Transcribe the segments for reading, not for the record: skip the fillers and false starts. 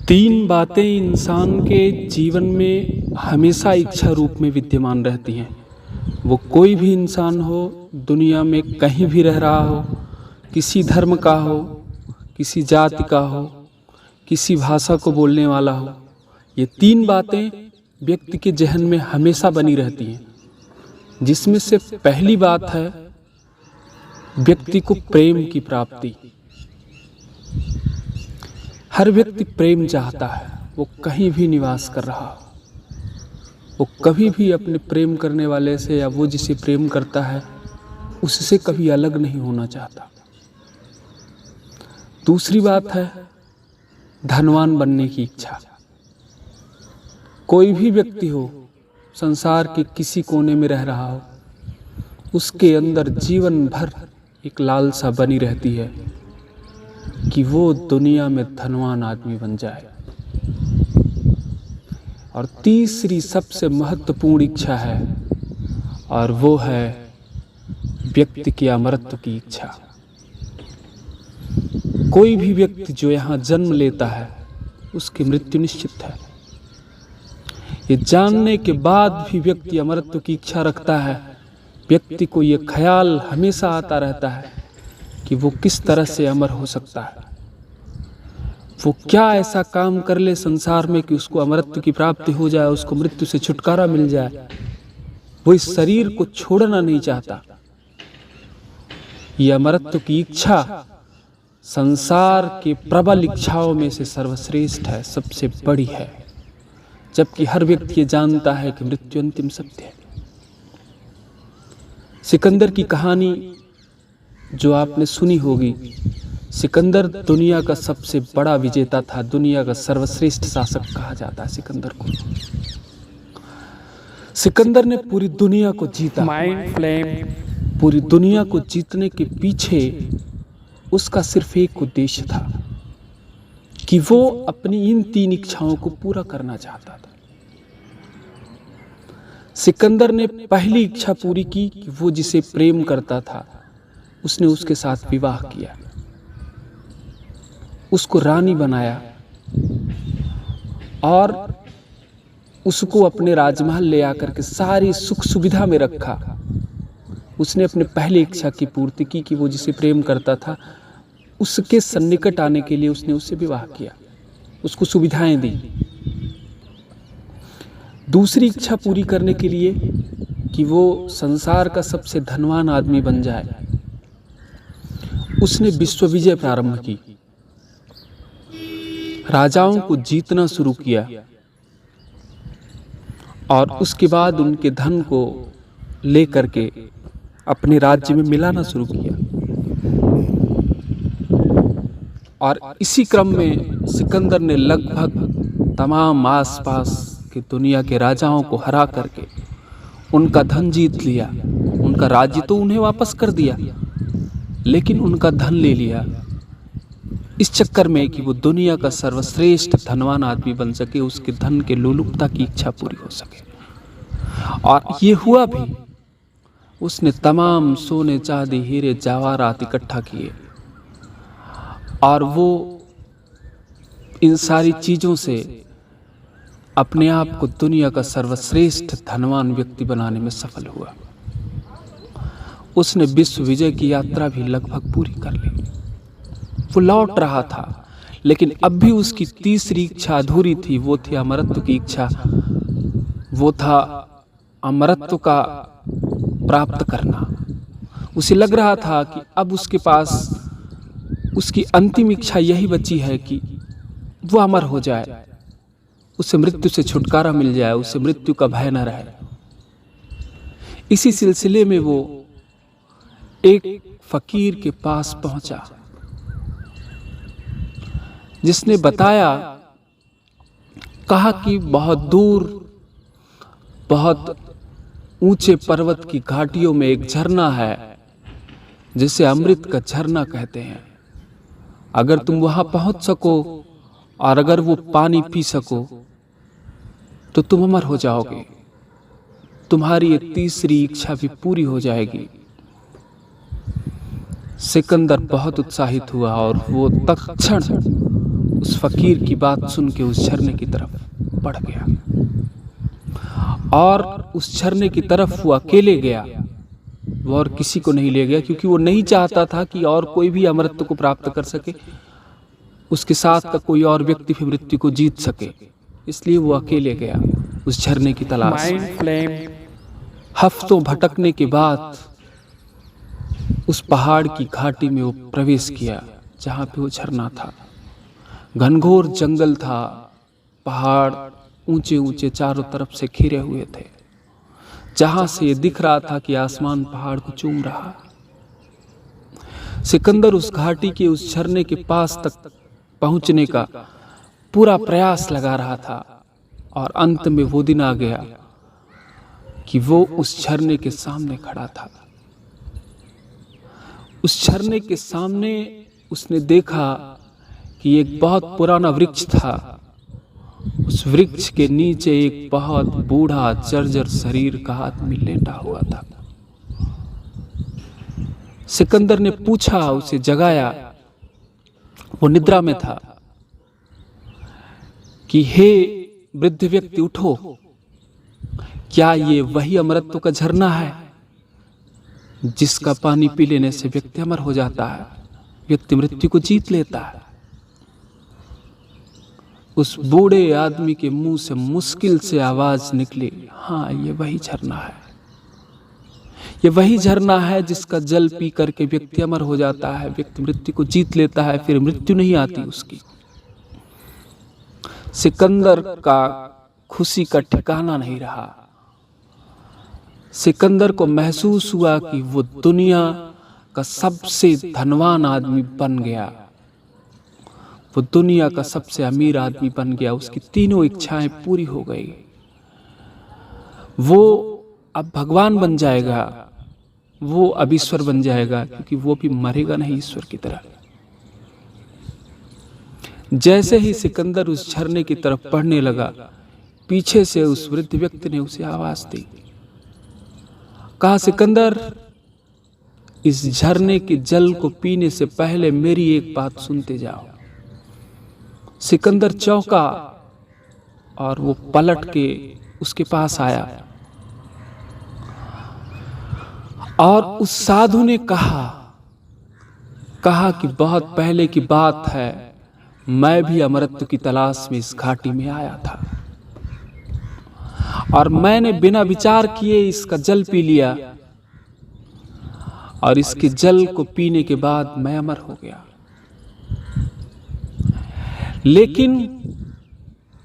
तीन बातें इंसान के जीवन में हमेशा इच्छा रूप में विद्यमान रहती हैं। वो कोई भी इंसान हो, दुनिया में कहीं भी रह रहा हो, किसी धर्म का हो, किसी जाति का हो, किसी भाषा को बोलने वाला हो, ये तीन बातें व्यक्ति के जहन में हमेशा बनी रहती हैं। जिसमें से पहली बात है व्यक्ति को प्रेम की प्राप्ति। हर व्यक्ति प्रेम चाहता है, वो कहीं भी निवास कर रहा हो, वो कभी भी अपने प्रेम करने वाले से या वो जिसे प्रेम करता है उससे कभी अलग नहीं होना चाहता। दूसरी बात है धनवान बनने की इच्छा। कोई भी व्यक्ति हो, संसार के किसी कोने में रह रहा हो, उसके अंदर जीवन भर एक लालसा बनी रहती है कि वो दुनिया में धनवान आदमी बन जाए। और तीसरी सबसे महत्वपूर्ण इच्छा है और वो है व्यक्ति के अमरत्व की इच्छा। कोई भी व्यक्ति जो यहाँ जन्म लेता है उसकी मृत्यु निश्चित है। ये जानने के बाद भी व्यक्ति अमरत्व की इच्छा रखता है। व्यक्ति को ये ख्याल हमेशा आता रहता है कि वो किस तरह से अमर हो सकता है, वो क्या ऐसा काम कर ले संसार में कि उसको अमरत्व की प्राप्ति हो जाए, उसको मृत्यु से छुटकारा मिल जाए। वो इस शरीर को छोड़ना नहीं चाहता। ये अमरत्व की इच्छा संसार के प्रबल इच्छाओं में से सर्वश्रेष्ठ है, सबसे बड़ी है। जबकि हर व्यक्ति ये जानता है कि मृत्यु अंतिम सत्य है। सिकंदर की कहानी जो आपने सुनी होगी, सिकंदर दुनिया का सबसे बड़ा विजेता था, दुनिया का सर्वश्रेष्ठ शासक कहा जाता है सिकंदर को। सिकंदर ने पूरी दुनिया को जीता। पूरी दुनिया को जीतने के पीछे उसका सिर्फ एक उद्देश्य था कि वो अपनी इन तीन इच्छाओं को पूरा करना चाहता था। सिकंदर ने पहली इच्छा पूरी की कि वो जिसे प्रेम करता था उसने उसके साथ विवाह किया, उसको रानी बनाया और उसको अपने राजमहल ले आकर के सारी सुख सुविधा में रखा। उसने अपने पहली इच्छा की पूर्ति की कि वो जिसे प्रेम करता था उसके सन्निकट आने के लिए उसने उससे विवाह किया, उसको सुविधाएं दी। दूसरी इच्छा पूरी करने के लिए कि वो संसार का सबसे धनवान आदमी बन जाए, उसने विश्व विजय प्रारंभ की, राजाओं को जीतना शुरू किया और उसके बाद उनके धन को लेकर के अपने राज्य में मिलाना शुरू किया। और इसी क्रम में सिकंदर ने लगभग तमाम आसपास की दुनिया के राजाओं को हरा करके उनका धन जीत लिया। उनका राज्य तो उन्हें वापस कर दिया, लेकिन उनका धन ले लिया, इस चक्कर में कि वो दुनिया का सर्वश्रेष्ठ धनवान आदमी बन सके, उसके धन के लोलुपता की इच्छा पूरी हो सके। और ये हुआ भी। उसने तमाम सोने चांदी हीरे जवाहरात इकट्ठा किए और वो इन सारी चीजों से अपने आप को दुनिया का सर्वश्रेष्ठ धनवान व्यक्ति बनाने में सफल हुआ। उसने विश्व विजय की यात्रा भी लगभग पूरी कर ली। वो लौट रहा था, लेकिन अब भी उसकी तीसरी इच्छा अधूरी थी। वो थी अमरत्व की इच्छा। वो था अमरत्व का प्राप्त करना। उसे लग रहा था कि अब उसके पास उसकी अंतिम इच्छा यही बची है कि वो अमर हो जाए, उसे मृत्यु से छुटकारा मिल जाए, उसे मृत्यु का भय न रहे। इसी सिलसिले में वो एक फकीर के पास पहुंचा जिसने बताया, कहा कि बहुत दूर, बहुत ऊंचे पर्वत की घाटियों में एक झरना है जिसे अमृत का झरना कहते हैं। अगर तुम वहां पहुंच सको और अगर वो पानी पी सको तो तुम अमर हो जाओगे, तुम्हारी ये तीसरी इच्छा भी पूरी हो जाएगी। सिकंदर बहुत उत्साहित हुआ और वो तत्क्षण उस फकीर की बात सुन के उस झरने की तरफ बढ़ गया और उस झरने की तरफ वो अकेले गया। वो और किसी को नहीं ले गया, क्योंकि वो नहीं चाहता था कि और कोई भी अमरत्व को प्राप्त कर सके, उसके साथ का कोई और व्यक्ति भी मृत्यु को जीत सके। इसलिए वो अकेले गया उस झरने की तलाश में। हफ्तों भटकने के बाद उस पहाड़ की घाटी में वो प्रवेश किया जहाँ पे वो झरना था। घनघोर जंगल था, पहाड़ ऊंचे ऊंचे चारों तरफ से घिरे हुए थे, जहां से ये दिख रहा था कि आसमान पहाड़ को चूम रहा। सिकंदर उस घाटी के उस झरने के पास तक पहुंचने का पूरा प्रयास लगा रहा था और अंत में वो दिन आ गया कि वो उस झरने के सामने खड़ा था। उस झरने के सामने उसने देखा कि एक बहुत पुराना वृक्ष था। उस वृक्ष के नीचे एक बहुत बूढ़ा जर्जर शरीर का आदमी लेटा हुआ था। सिकंदर ने पूछा, उसे जगाया, वो निद्रा में था, कि हे वृद्ध व्यक्ति उठो, क्या ये वही अमरत्व का झरना है जिसका पानी पी लेने से व्यक्ति अमर हो जाता है, व्यक्ति मृत्यु को जीत लेता है? उस बूढ़े आदमी के मुंह से मुश्किल से आवाज निकली, हाँ, ये वही झरना है। ये वही झरना है जिसका जल पी करके व्यक्ति अमर हो जाता है, व्यक्ति मृत्यु को जीत लेता है, फिर मृत्यु नहीं आती उसकी। सिकंदर का खुशी का ठिकाना नहीं रहा। सिकंदर को महसूस हुआ कि वो दुनिया का सबसे धनवान आदमी बन गया, वो दुनिया का सबसे अमीर आदमी बन गया। उसकी तीनों इच्छाएं पूरी हो गई। वो अब भगवान बन जाएगा, वो अब ईश्वर बन जाएगा, क्योंकि वो भी मरेगा नहीं ईश्वर की तरह। जैसे ही सिकंदर उस झरने की तरफ बढ़ने लगा, पीछे से उस वृद्ध व्यक्ति ने उसे आवाज दी, कहा, सिकंदर, इस झरने के जल को पीने से पहले मेरी एक बात सुनते जाओ। सिकंदर चौंका और वो पलट के उसके पास आया और उस साधु ने कहा कि बहुत पहले की बात है, मैं भी अमरत्व की तलाश में इस घाटी में आया था और मैंने बिना विचार किए इसका जल पी लिया और इसके जल को पीने के बाद मैं अमर हो गया। लेकिन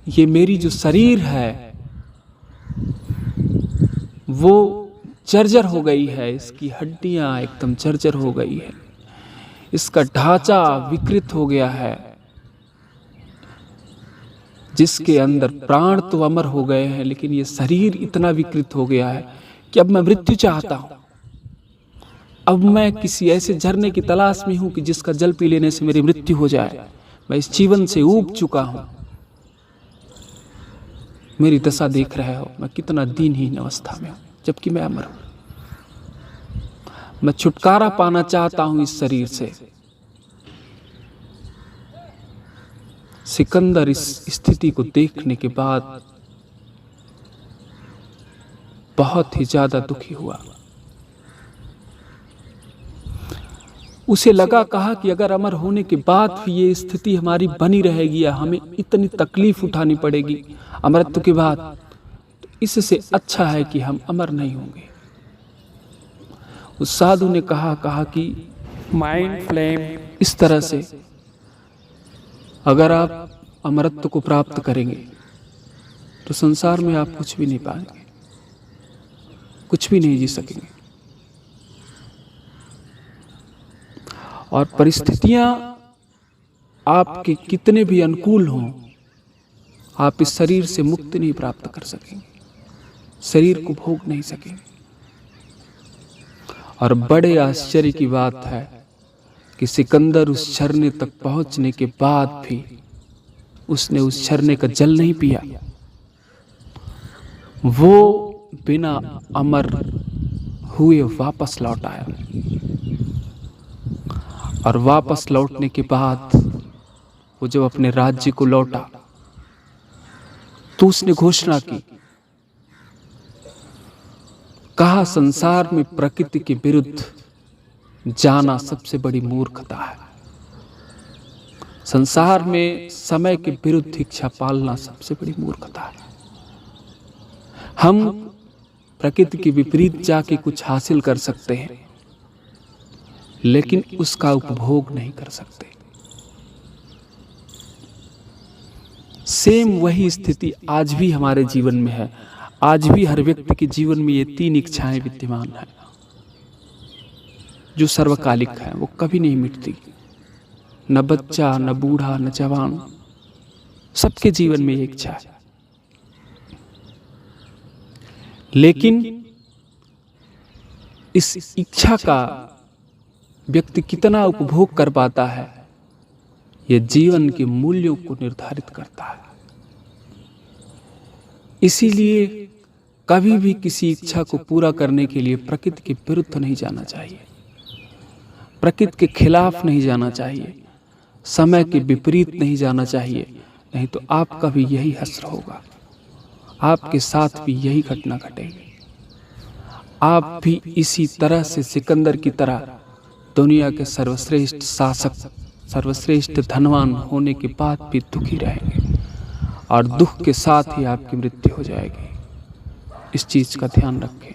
ये मेरी जो शरीर है वो जर्जर हो गई है, इसकी हड्डियां एकदम जर्जर हो गई है, इसका ढांचा विकृत हो गया है, जिसके अंदर प्राण तो अमर हो गए हैं, लेकिन ये शरीर इतना विकृत हो गया है कि अब मैं मृत्यु चाहता हूं। अब मैं किसी ऐसे झरने की तलाश में हूं कि जिसका जल पी लेने से मेरी मृत्यु हो जाए। मैं इस जीवन से ऊब चुका हूं। मेरी दशा देख रहे हो, मैं कितना दीनहीन अवस्था में हूं, जबकि मैं अमर हूं। मैं छुटकारा पाना चाहता हूं इस शरीर से। सिकंदर इस स्थिति को देखने के बाद बहुत ही ज्यादा दुखी हुआ। उसे लगा, कहा कि अगर अमर होने के बाद भी ये स्थिति हमारी बनी रहेगी या हमें इतनी तकलीफ उठानी पड़ेगी अमरत्व के बाद, तो इससे अच्छा है कि हम अमर नहीं होंगे। उस साधु ने कहा कि माइंड फ्लेम, इस तरह से अगर आप अमरत्व को प्राप्त करेंगे तो संसार में आप कुछ भी नहीं पाएंगे, कुछ भी नहीं जी सकेंगे। और परिस्थितियां आपके कितने भी अनुकूल हों, आप इस शरीर से मुक्ति नहीं प्राप्त कर सकेंगे, शरीर को भोग नहीं सकेंगे। और बड़े आश्चर्य की बात है कि सिकंदर उस झरने तक पहुंचने के बाद भी उसने उस झरने का जल नहीं पिया। वो बिना अमर हुए वापस लौट आया और वापस लौटने के बाद वो जब अपने राज्य को लौटा तो उसने घोषणा की, कहा संसार में प्रकृति के विरुद्ध जाना सबसे बड़ी मूर्खता है। संसार में समय के विरुद्ध इच्छा पालना सबसे बड़ी मूर्खता है। हम प्रकृति के विपरीत जाके कुछ हासिल कर सकते हैं, लेकिन उसका उपभोग नहीं कर सकते। सेम वही स्थिति आज भी हमारे जीवन में है। आज भी हर व्यक्ति के जीवन में ये 3 इच्छाएं विद्यमान हैं जो सर्वकालिक है, वो कभी नहीं मिटती। न बच्चा, न बूढ़ा, न जवान, सबके जीवन में ये इच्छा है। लेकिन इस इच्छा का व्यक्ति कितना उपभोग कर पाता है, ये जीवन के मूल्यों को निर्धारित करता है। इसीलिए कभी भी किसी इच्छा को पूरा करने के लिए प्रकृति के विरुद्ध नहीं जाना चाहिए, प्रकृति के खिलाफ नहीं जाना चाहिए, समय के विपरीत नहीं जाना चाहिए। नहीं तो आपका भी यही हश्र होगा, आपके साथ भी यही घटना घटेगी। आप भी इसी तरह से सिकंदर की तरह दुनिया के सर्वश्रेष्ठ शासक, सर्वश्रेष्ठ धनवान होने के बाद भी दुखी रहेंगे और दुख के साथ ही आपकी मृत्यु हो जाएगी। इस चीज का ध्यान रखें।